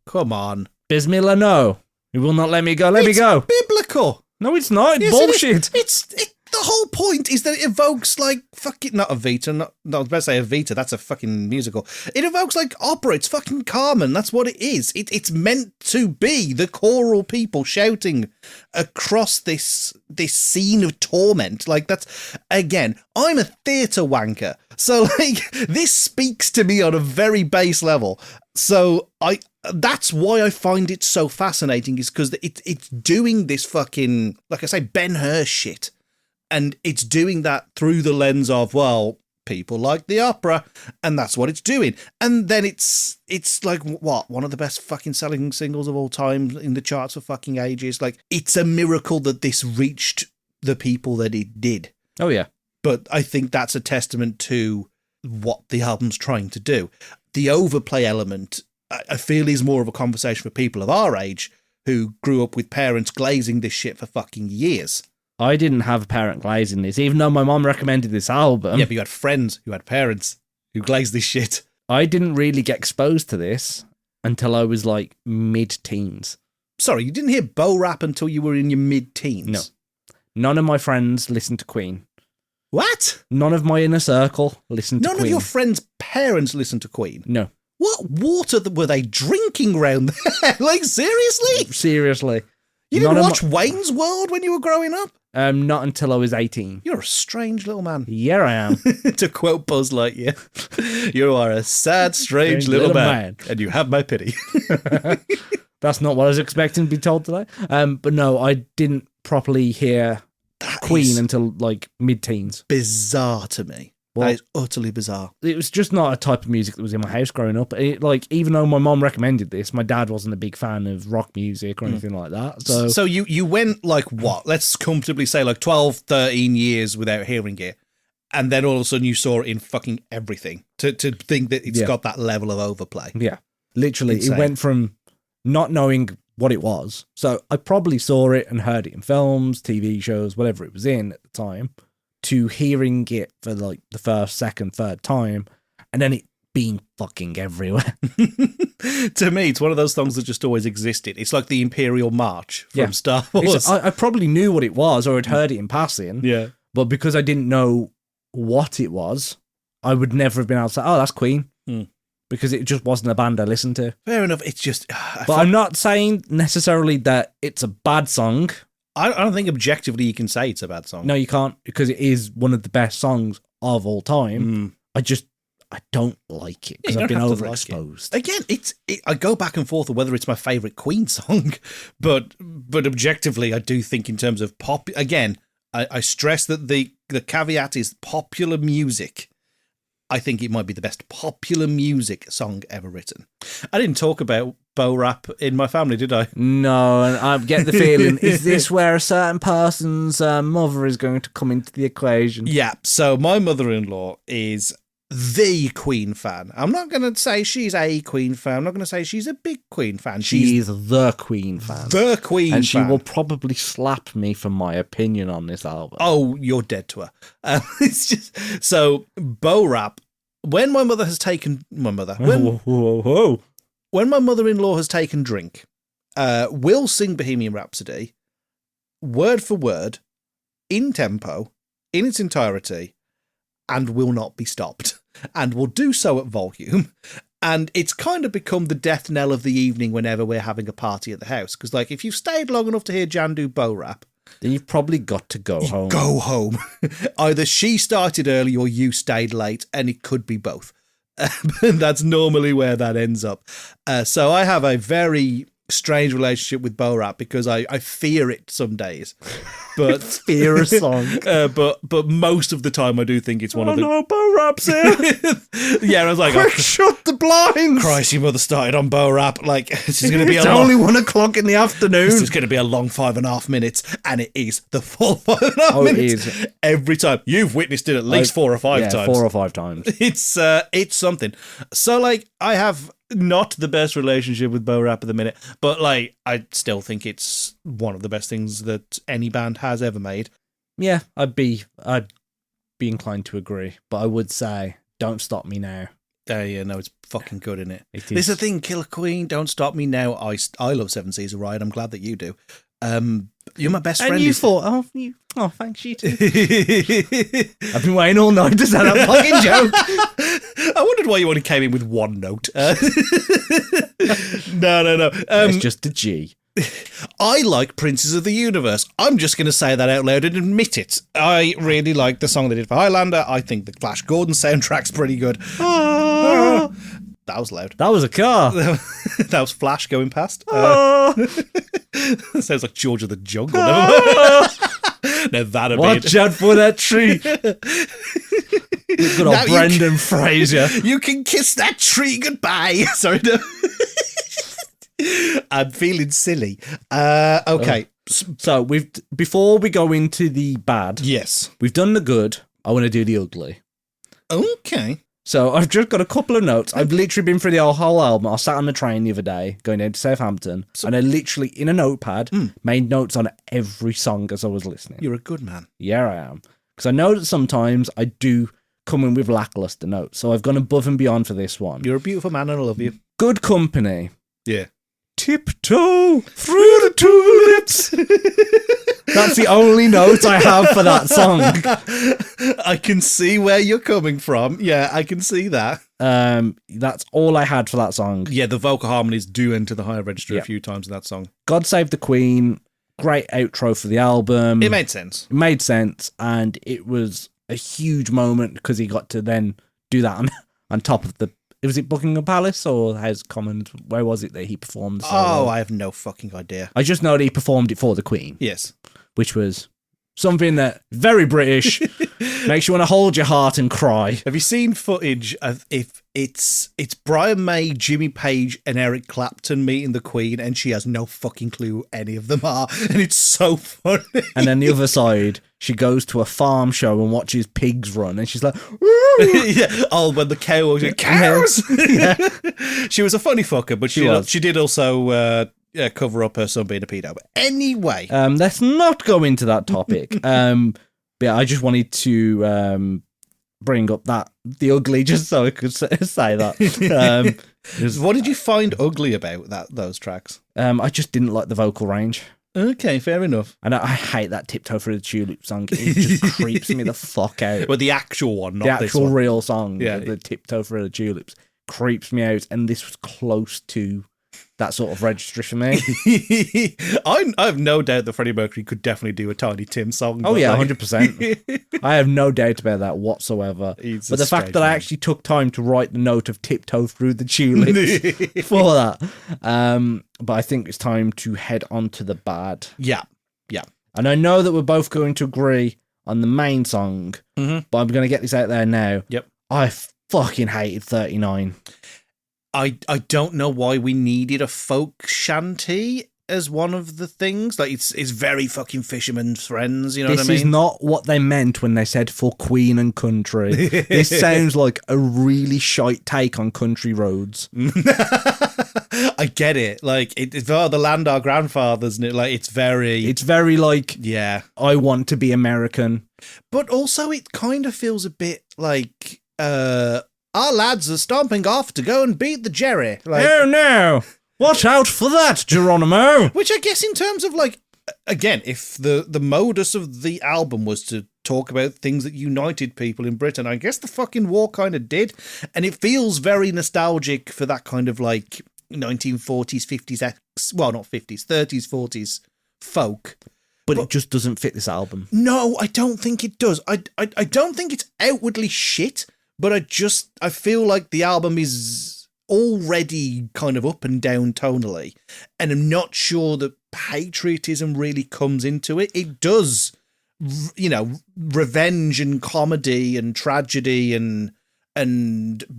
Come on.
Bismillah, no. You will not let me go. Let me go.
Biblical.
No, it's not. It's
Yes,
bullshit.
The whole point is that it evokes, like, fucking, not Evita, I was about to say Evita, that's a fucking musical. It evokes, like, opera, it's fucking Carmen, that's what it is. It's meant to be the choral people shouting across this scene of torment. Like, that's, again, I'm a theatre wanker, so, like, this speaks to me on a very base level. So, that's why I find it so fascinating, is because it's doing this fucking, like I say, Ben-Hur shit. And it's doing that through the lens of, well, people like the opera, and that's what it's doing. And then it's like, what, one of the best fucking selling singles of all time in the charts for fucking ages. Like, it's a miracle that this reached the people that it did.
Oh, yeah.
But I think that's a testament to what the album's trying to do. The overplay element, I feel, is more of a conversation for people of our age who grew up with parents glazing this shit for fucking years.
I didn't have a parent glazing this, even though my mom recommended this album.
Yeah, but you had friends who had parents who glazed this shit.
I didn't really get exposed to this until I was, like, mid-teens.
Sorry, you didn't hear Bo Rap until you were in your mid-teens?
No. None of my friends listened to Queen.
What?
None of my inner circle listened to Queen.
None of your friends' parents listened to Queen?
No.
What water were they drinking round there? Like, seriously?
Seriously.
You didn't watch Wayne's World when you were growing up?
Not until I was 18.
You're a strange little man.
Yeah, I am.
To quote Buzz Lightyear, you are a sad, strange little man, and you have my pity.
That's not what I was expecting to be told today. But no, I didn't properly hear Queen until, like, mid-teens.
Bizarre to me. Well, that is utterly bizarre.
It was just not a type of music that was in my house growing up. Like, even though my mom recommended this, my dad wasn't a big fan of rock music or anything like that. So
you went, like, what? Let's comfortably say, like, 12, 13 years without hearing it. And then all of a sudden you saw it in fucking everything. To think that it's got that level of overplay.
Yeah. Literally,
Insane.
It went from not knowing what it was. So I probably saw it and heard it in films, TV shows, whatever it was in at the time, to hearing it for, like, the first, second, third time, and then it being fucking everywhere.
To me, it's one of those songs that just always existed. It's like the Imperial March from Star Wars.
I probably knew what it was or had heard it in passing.
Yeah.
But because I didn't know what it was, I would never have been able to say, oh, that's Queen. Because it just wasn't a band I listened to. Fair
enough. It's just...
I'm not saying necessarily that it's a bad song.
I don't think objectively you can say it's a bad song.
No, you can't, because it is one of the best songs of all time. I don't like it because I've been overexposed.
Like Again, I go back and forth on whether it's my favourite Queen song, but objectively, I do think in terms of pop. Again, I stress that the caveat is popular music. I think it might be the best popular music song ever written. I didn't talk about Bo Rap in my family, did I?
No, and I get the feeling, is this where a certain person's mother is going to come into the equation?
Yeah, so my mother-in-law is the Queen fan. I'm not going to say she's a Queen fan. I'm not going to say she's a big Queen fan.
She's the Queen fan.
The Queen fan.
And she will probably slap me for my opinion on this album.
Oh, you're dead to her. It's just... So, Bo Rap, when my mother has taken... When my mother-in-law has taken drink, will sing Bohemian Rhapsody, word for word, in tempo, in its entirety, and will not be stopped. And will do so at volume. And it's kind of become the death knell of the evening whenever we're having a party at the house. Because, like, if you've stayed long enough to hear Jan do Bo Rap,
then you've probably got to go home.
Go home. Either she started early or you stayed late, and it could be both. And that's normally where that ends up. So I have a very strange relationship with Bo Rap because I fear it some days. But
Fear a song.
but most of the time I do think it's one of the...
no, Bo Rap's here.
Yeah, I was like,
Quick, shut the blinds.
Christ, your mother started on Bo Rap. Like, this is going to be
It's
a
only
long...
1 o'clock in the afternoon.
This is going to be a long 5.5 minutes, and it is the full 5.5
It
minutes.
is.
Every time. You've witnessed it at least 4 or 5 times.
4 or 5 times.
It's something. So, like, I have not the best relationship with Bo Rap at the minute, but, like, I still think it's one of the best things that any band has ever made.
Yeah, I'd be inclined to agree, but I would say, Don't Stop Me Now.
Yeah, no, it's fucking good, isn't it?
It is.
This is the thing, Killer Queen, Don't Stop Me Now. I love Seven Seas of Ride. I'm glad that you do. You're my best friend.
And you thought, thanks, you too. I've been waiting all night to say that fucking joke.
I wondered why you only came in with one note. No.
It's just a G.
I like Princes of the Universe. I'm just going to say that out loud and admit it. I really like the song they did for Highlander. I think the Flash Gordon soundtrack's pretty good. That was loud.
That was a car.
That was Flash going past. Sounds like George of the Jungle. Now that'd be
Watch out for that tree. Good old Brendan Fraser.
You can kiss that tree goodbye. Sorry, no. I'm feeling silly. Okay.
So before we go into the bad,
Yes.
we've done the good. I want to do the ugly.
Okay.
So I've just got a couple of notes. I've literally been through the whole album. I sat on the train the other day going down to Southampton, and I literally, in a notepad, made notes on every song as I was listening.
You're a good man.
Yeah, I am. Because I know that sometimes I do come in with lackluster notes, so I've gone above and beyond for this one.
You're a beautiful man and I love you.
Good Company.
Yeah.
Tiptoe through the tulips. That's the only note I have for that song.
I can see where you're coming from. Yeah, I can see that.
That's all I had for that song.
Yeah, the vocal harmonies do enter the higher register
Yeah.
a few times in that song.
God Save the Queen. Great outro for the album.
It made sense.
It made sense, and it was a huge moment because he got to then do that on top of the... Was it Buckingham Palace or House of Commons? Where was it that he performed the solo?
Oh, I have no fucking idea.
I just know that he performed it for the Queen.
Yes.
Which was something that very British makes you want to hold your heart and cry.
Have you seen footage of if it's Brian May, Jimmy Page, and Eric Clapton meeting the Queen, and she has no fucking clue who any of them are, and it's so funny.
And then the other side, she goes to a farm show and watches pigs run, and she's like,
Yeah. Oh, when the cow was cows.
Yeah.
She was a funny fucker, but
She was.
she did also cover up her son being a pedo. But anyway,
let's not go into that topic. But yeah, I just wanted to bring up the ugly, just so I could say that.
what did you find ugly about those tracks?
I just didn't like the vocal range.
Okay, fair enough.
And I hate that Tiptoe Through the Tulip song. It just creeps me the fuck out.
Well, the actual one, not
The
this
actual
one.
real song,
Yeah.
the Tiptoe Through the Tulips, creeps me out. And this was close to that sort of registry for me.
I have no doubt that Freddie Mercury could definitely do a Tiny Tim song.
Oh
but,
yeah,
like,
100%. I have no doubt about that whatsoever.
He's a
But the fact
strange
that I
man.
actually took time to write the note of Tiptoe Through the Tulips for that. But I think it's time to head on to the bad.
Yeah.
And I know that we're both going to agree on the main song,
Mhm.
but I'm going to get this out there now.
Yep.
I fucking hated 39.
I don't know why we needed a folk shanty as one of the things. Like, it's very fucking Fisherman's Friends, you know
This
what I mean?
is not what they meant when they said for Queen and country. This sounds like a really shite take on country roads.
I get it. Like, it's the land our grandfathers, and it's very...
It's very like,
yeah.
I want to be American.
But also it kind of feels a bit like, our lads are stomping off to go and beat the Jerry. Like,
Oh no! Watch out for that, Geronimo!
which I guess in terms of, like, again, if the modus of the album was to talk about things that united people in Britain, I guess the fucking war kind of did. And it feels very nostalgic for that kind of, like, 1940s, 50s, well, not 50s, 30s, 40s folk.
But it just doesn't fit this album.
No, I don't think it does. I don't think it's outwardly shit, but I feel like the album is already kind of up and down tonally, and I'm not sure that patriotism really comes into it. It does, revenge and comedy and tragedy and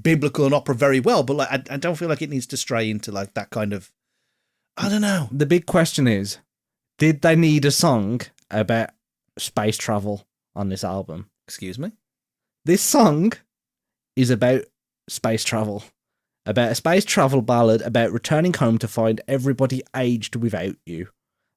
biblical and opera very well, but like I don't feel like it needs to stray into like that kind of, I don't know.
The big question is, did they need a song about space travel on this album?
Excuse me?
This song is about space travel. About a space travel ballad about returning home to find everybody aged without you.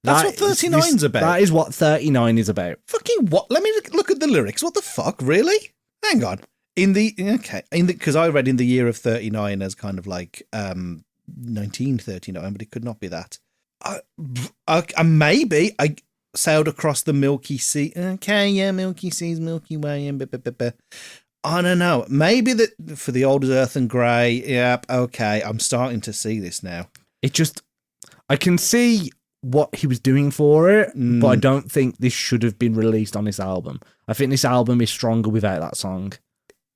That's what 39's about.
That is what 39 is about.
Fucking what? Let me look at the lyrics. What the fuck? Really? Hang on. Because I read in the year of 39 as kind of like 1939, but it could not be that. Maybe I sailed across the Milky Sea. Okay, yeah, Milky Sea's Milky Way. I don't know. Maybe that for the old Earth and Grey. Yep. Okay, I'm starting to see this now.
I can see what he was doing for it, but I don't think this should have been released on this album. I think this album is stronger without that song.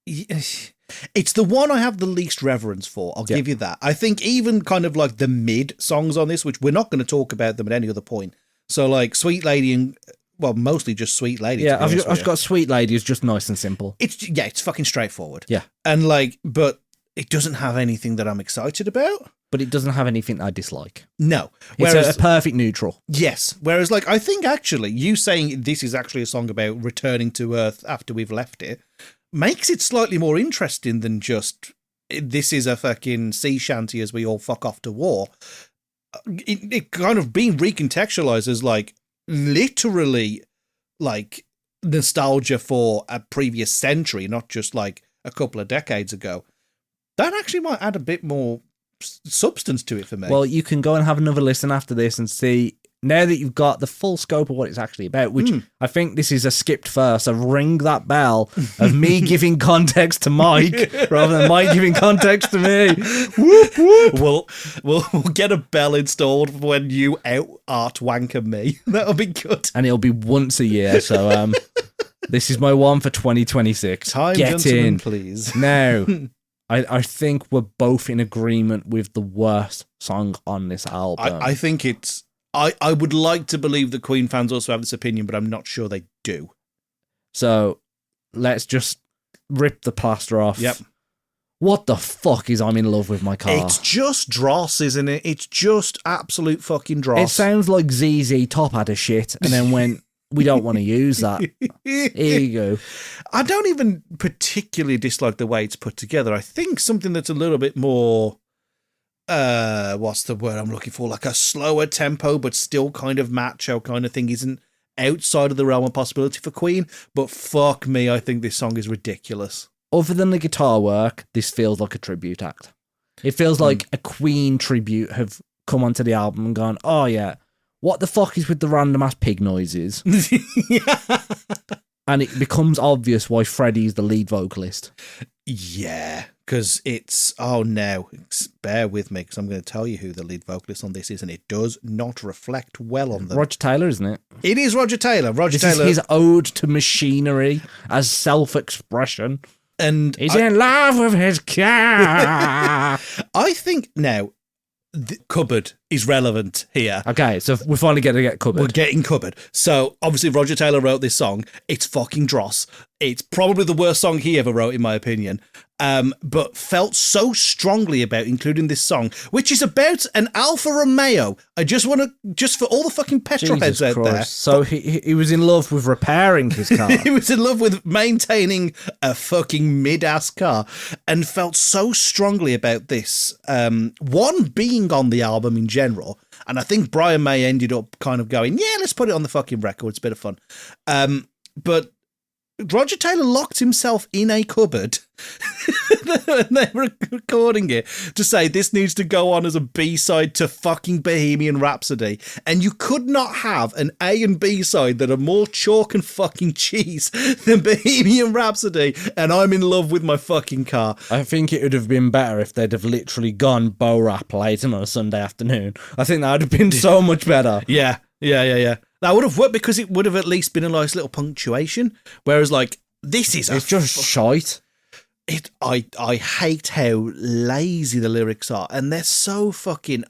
It's the one I have the least reverence for. I'll give you that. I think even kind of like the mid songs on this, which we're not going to talk about them at any other point. So like Sweet Lady and, well, mostly just Sweet Lady.
Yeah, I've got Sweet Lady is just nice and simple.
It's fucking straightforward.
Yeah.
And like, but it doesn't have anything that I'm excited about.
But it doesn't have anything I dislike.
No.
It's a perfect neutral.
Yes. Whereas like, I think actually you saying this is actually a song about returning to Earth after we've left it makes it slightly more interesting than just this is a fucking sea shanty as we all fuck off to war. It kind of being recontextualized as like literally like nostalgia for a previous century, not just like a couple of decades ago. That actually might add a bit more substance to it for me.
Well, you can go and have another listen after this and see, now that you've got the full scope of what it's actually about, which I think this is a skipped verse, so ring that bell of me giving context to Mike rather than Mike giving context to me. Whoop, whoop.
We'll get a bell installed when you out art wanker me. That'll be good.
And it'll be once a year, so this is my one for 2026.
Get in, please.
Now, I think we're both in agreement with the worst song on this album.
I think it's... I would like to believe that Queen fans also have this opinion, but I'm not sure they do.
So let's just rip the plaster off.
Yep.
What the fuck is I'm in love with my car?
It's just dross, isn't it? It's just absolute fucking dross.
It sounds like ZZ Top had a shit and then went, we don't want to use that. Here you go.
I don't even particularly dislike the way it's put together. I think something that's a little bit more... what's the word I'm looking for? Like a slower tempo, but still kind of macho kind of thing isn't outside of the realm of possibility for Queen. But fuck me, I think this song is ridiculous.
Other than the guitar work, this feels like a tribute act. It feels like a Queen tribute have come onto the album and gone, oh yeah, what the fuck is with the random ass pig noises?
Yeah.
And it becomes obvious why Freddie's the lead vocalist.
Yeah, because it's... Oh, no. Bear with me, because I'm going to tell you who the lead vocalist on this is, and it does not reflect well on them.
Roger Taylor, isn't it?
It is Roger Taylor.
This is his ode to machinery as self-expression.
And
he's in love with his car.
I think now... The cupboard is relevant here.
Okay, so we're finally going to get cupboard.
We're getting cupboard. So, obviously, Roger Taylor wrote this song. It's fucking dross. It's probably the worst song he ever wrote, in my opinion. But felt so strongly about including this song, which is about an Alfa Romeo. I just want to, just for all the fucking petrol heads out there.
So he was in love with repairing his car.
He was in love with maintaining a fucking mid-ass car and felt so strongly about this. One, being on the album in general, and I think Brian May ended up kind of going, yeah, let's put it on the fucking record. It's a bit of fun. But Roger Taylor locked himself in a cupboard when they were recording it to say this needs to go on as a B-side to fucking Bohemian Rhapsody. And you could not have an A and B side that are more chalk and fucking cheese than Bohemian Rhapsody and I'm in love with my fucking car.
I think it would have been better if they'd have literally gone Bo Rap late on a Sunday afternoon. I think that would have been so much better.
Yeah. That would have worked because it would have at least been a nice little punctuation. Whereas, like, this is...
It's just shite.
I hate how lazy the lyrics are, and they're so fucking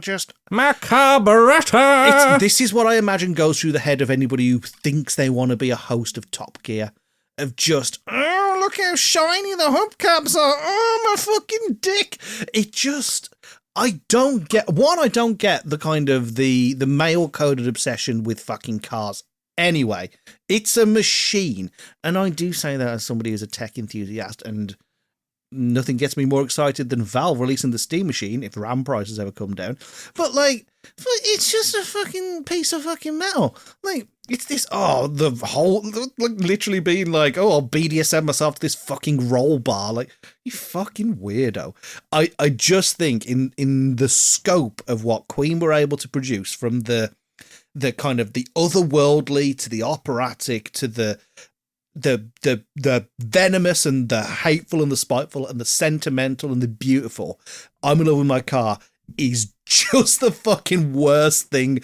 just
Macabretta.
this is what I imagine goes through the head of anybody who thinks they want to be a host of Top Gear. Of just, oh, look how shiny the hubcaps are. Oh, my fucking dick. It just, I don't get the kind of the male coded obsession with fucking cars. Anyway, it's a machine. And I do say that as somebody who's a tech enthusiast, and nothing gets me more excited than Valve releasing the Steam machine if RAM prices ever come down. But like, it's just a fucking piece of fucking metal. Like, it's this, the whole, like, literally being like, I'll BDSM myself to this fucking roll bar. Like, you fucking weirdo. I just think in the scope of what Queen were able to produce, from the kind of the otherworldly to the operatic to the venomous and the hateful and the spiteful and the sentimental and the beautiful, I'm in Love With My Car is just the fucking worst thing,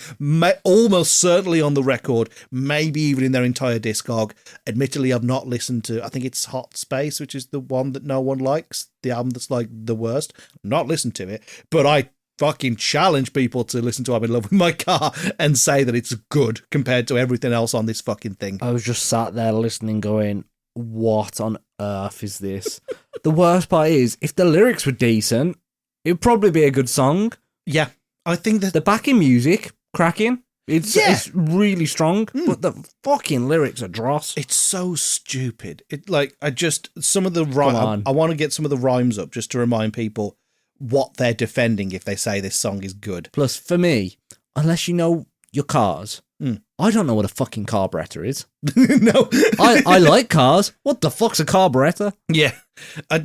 almost certainly on the record, maybe even in their entire discog. Admittedly, I've not listened to, I think it's Hot Space, which is the one that no one likes, the album that's like the worst. Not listened to it, but I fucking challenge people to listen to I'm in Love With My Car and say that it's good compared to everything else on this fucking thing.
I was just sat there listening going, what on earth is this? The worst part is, if the lyrics were decent, it would probably be a good song.
Yeah, I think that
the backing music, cracking. It's really strong, but the fucking lyrics are dross.
It's so stupid. It like some of the rhyme. I want to get some of the rhymes up just to remind people what they're defending if they say this song is good.
Plus, for me, unless you know your cars, I don't know what a fucking carburetor is.
No,
I like cars. What the fuck's a carburetor?
Yeah, I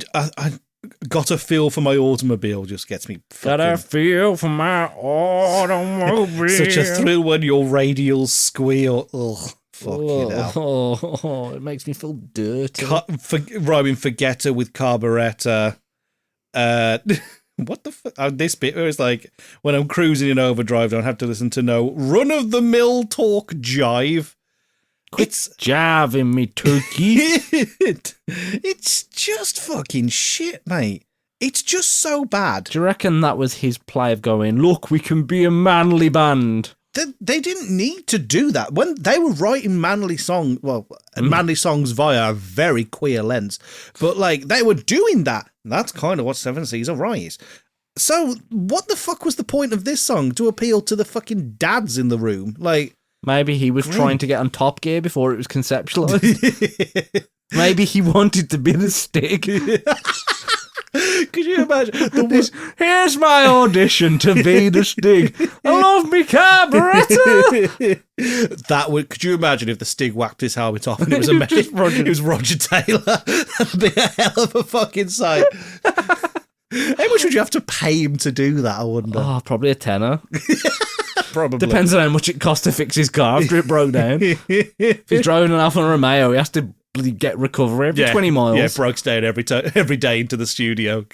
got a feel for my automobile just gets me fucking...
Got a feel for my automobile.
Such a thrill when your radials squeal. Ugh, fucking hell.
Oh, it makes me feel dirty.
Rhyming forgetter with carburetor. What the fuck? This bit where it's like, when I'm cruising in overdrive, I don't have to listen to no run-of-the-mill talk jive.
It's jiving me, turkey.
It's just fucking shit, mate. It's just so bad.
Do you reckon that was his play of going, look, we can be a manly band?
They didn't need to do that. When they were writing manly songs via a very queer lens, but like, they were doing that. That's kind of what Seven Seas of Rye is. So what the fuck was the point of this song? To appeal to the fucking dads in the room? Like,
maybe he was trying to get on Top Gear before it was conceptualized. Maybe he wanted to be the Stig.
Could you imagine?
Here's my audition to be the Stig. I love me carburetor.
Could you imagine if the Stig whacked his helmet off and it was it was Roger Taylor? That'd be a hell of a fucking sight. How much would you have to pay him to do that, I wonder?
Oh, probably a tenner.
Probably.
Depends on how much it cost to fix his car after it broke down. If he's driving an Alfa Romeo, he has to get recovery every 20 miles.
Yeah, breaks down every day into the studio.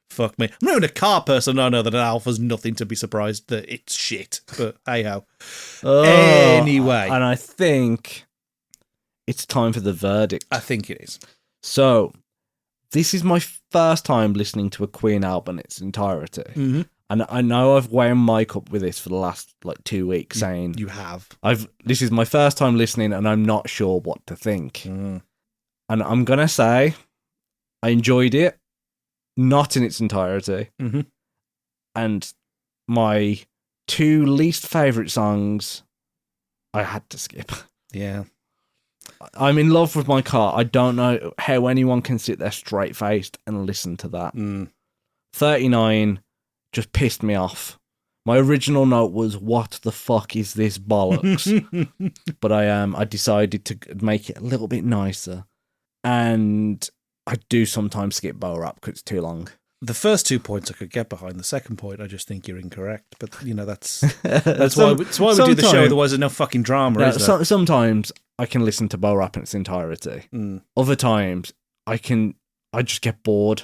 Fuck me. I'm not even a car person. I know that an Alfa's nothing to be surprised that it's shit. But hey ho. Anyway.
And I think it's time for the verdict.
I think it is.
So, this is my first time listening to a Queen album in its entirety.
Mm-hmm.
And I know I've wound Mike up with this for the last 2 weeks, saying
you have.
This is my first time listening, and I'm not sure what to think. And I'm gonna say I enjoyed it, not in its entirety.
Mm-hmm.
And my two least favourite songs, I had to skip.
Yeah.
I'm in love with my car. I don't know how anyone can sit there straight faced and listen to that. 39 just pissed me off. My original note was, what the fuck is this bollocks? But I decided to make it a little bit nicer. And I do sometimes skip Bo Rap because it's too long.
The first 2 points I could get behind. The second point, I just think you're incorrect. But, that's why we do the show. Otherwise, there's no fucking drama, is there?
Sometimes I can listen to Bo Rap in its entirety. Other times, I just get bored.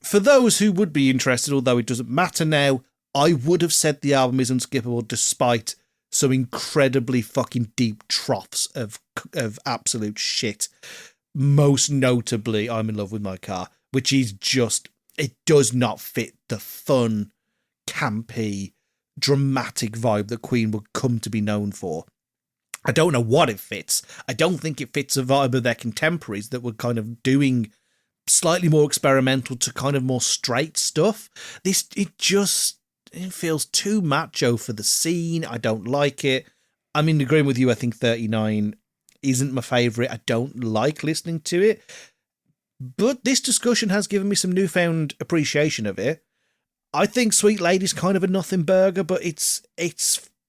For those who would be interested, although it doesn't matter now, I would have said the album is unskippable despite some incredibly fucking deep troughs of absolute shit. most notably I'm in Love With My Car, which is just, it does not fit the fun, campy, dramatic vibe that Queen would come to be known for. I don't know what it fits. I don't think it fits a vibe of their contemporaries that were kind of doing slightly more experimental to kind of more straight stuff. It feels too macho for the scene. I don't like it. I'm in agreement with you. I think 39 isn't my favourite. I don't like listening to it. But this discussion has given me some newfound appreciation of it. I think Sweet Lady's kind of a nothing burger, but it's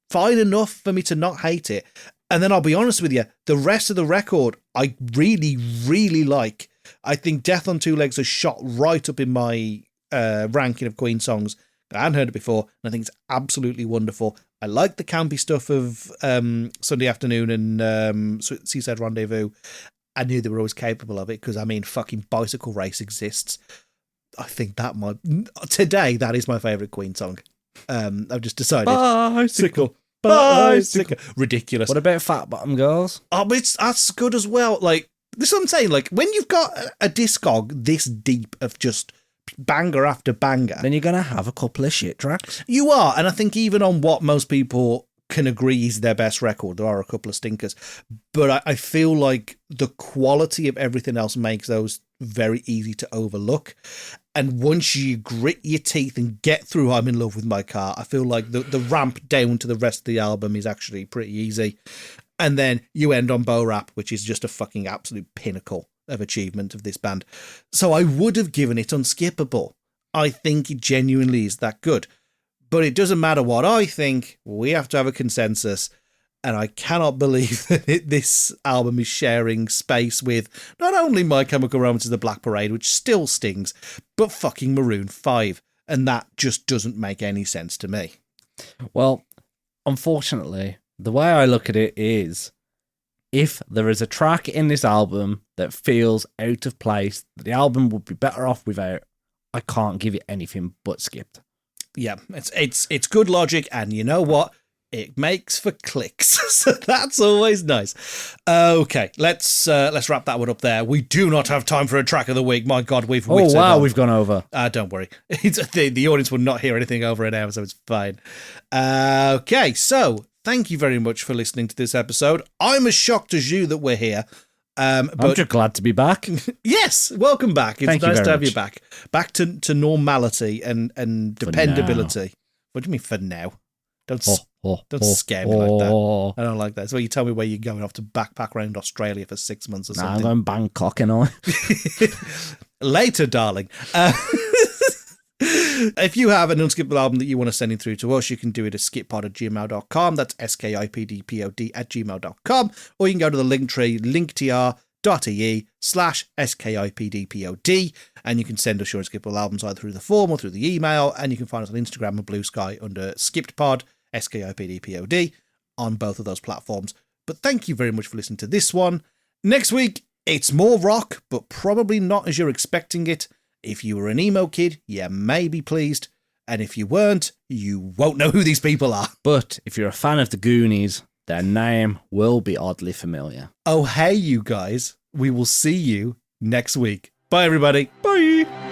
fine enough for me to not hate it. And then I'll be honest with you, the rest of the record I really, really like. I think Death on Two Legs has shot right up in my ranking of Queen songs. I hadn't heard it before, and I think it's absolutely wonderful. I like the campy stuff of Sunday Afternoon and Seaside Rendezvous. I knew they were always capable of it because, I mean, fucking Bicycle Race exists. I think today that is my favourite Queen song. I've just decided. Bicycle. Ridiculous.
What about Fat Bottom Girls?
Oh, but that's good as well. Like, this is what I'm saying. Like, when you've got a discog this deep of just banger after banger,
then you're going to have a couple of shit tracks.
You are. And I think even on what most people can agree is their best record, there are a couple of stinkers. But I feel like the quality of everything else makes those very easy to overlook. And once you grit your teeth and get through I'm in Love With My Car, I feel like the ramp down to the rest of the album is actually pretty easy. And then you end on Bo Rap, which is just a fucking absolute pinnacle of achievement of this band. So I would have given it unskippable. I think it genuinely is that good. But it doesn't matter what I think, we have to have a consensus. And I cannot believe that this album is sharing space with not only My Chemical Romance' The Black Parade, which still stings, but fucking Maroon 5. And that just doesn't make any sense to me.
Well, unfortunately, the way I look at it is, if there is a track in this album that feels out of place, that the album would be better off without, I can't give it anything but skipped.
Yeah, it's good logic, and you know what? It makes for clicks, so that's always nice. Okay, let's wrap that one up there. We do not have time for a track of the week. My God, we've
oh wow, we've gone over.
Don't worry, the audience will not hear anything over an hour, so it's fine. Okay, so thank you very much for listening to this episode. I'm as shocked as you that we're here.
I'm just glad to be back.
Yes, welcome back. It's nice to have
much.
you back to normality and dependability. What do you mean for now? Don't scare me like that. I don't like that. So you tell me where you're going off to backpack around Australia for 6 months or something.
I'm going Bangkok and all.
Later, darling. If you have an unskippable album that you want to send in through to us, you can do it at skippod@gmail.com. That's skipdpod@gmail.com. Or you can go to the link tree, linktr.ee/skipdpod, and you can send us your unskippable albums either through the form or through the email, and you can find us on Instagram and Blue Sky under skippedpod, skipdpod, on both of those platforms. But thank you very much for listening to this one. Next week, it's more rock, but probably not as you're expecting it. If you were an emo kid, you may be pleased. And if you weren't, you won't know who these people are.
But if you're a fan of the Goonies, their name will be oddly familiar.
Oh, hey, you guys. We will see you next week. Bye, everybody. Bye.